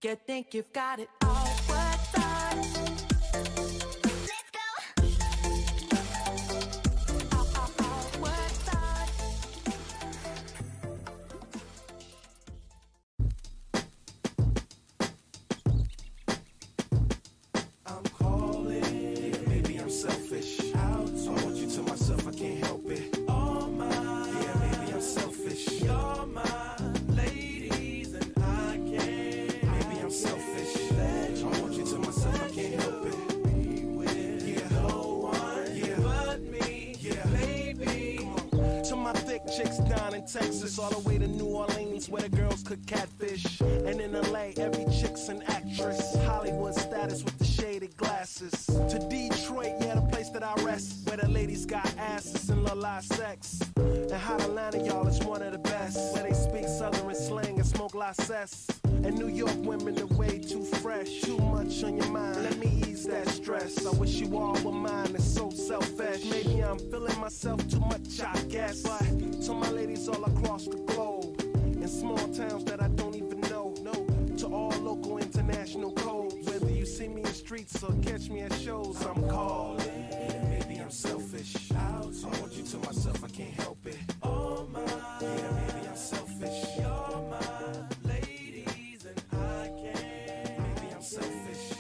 You think you've got it all worked out. Let's go. All worked out. I'm calling, yeah, maybe I'm selfish. I want you to myself, I can't help it. All mine, yeah, maybe I'm selfish. You're my ladies and I can't. Maybe I'm selfish. I want you to myself, I can't help it. Be with yeah. No one yeah. but me, yeah. Baby. Come on. To my thick chicks down in Texas, all the way to New Orleans where the girls cook catfish. And in LA, every chick's an actress. Hollywood status with the shaded glasses. To Detroit, yeah, the place that I rest, where the ladies got asses and love live sex. And hot Atlanta, y'all, is one of the best, where they speak southern slang and smoke license. And New York women are way too fresh. Too much on your mind, let me ease that stress. I wish you all were mine, it's so selfish. Maybe I'm feeling myself too much, I guess. But to my ladies all across the globe, in small towns that I don't even know, to all local international codes. Whether you see me in streets or catch me at shows, I'm calling. Yeah, maybe I'm selfish. I want you to myself, I can't help it. Oh my, yeah, maybe I'm selfish. You're my ladies and I can't. Maybe I'm selfish.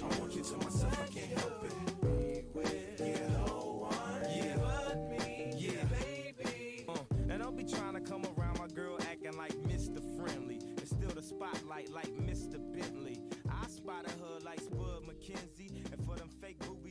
I want you to myself, I can't help it. Be with yeah. No one yeah. but me, yeah, baby. And don't be trying to come around my girl acting like Mr. Friendly. It's still the spotlight like Mr. Bentley. I spotted her like Spud McKenzie, and for them fake boobies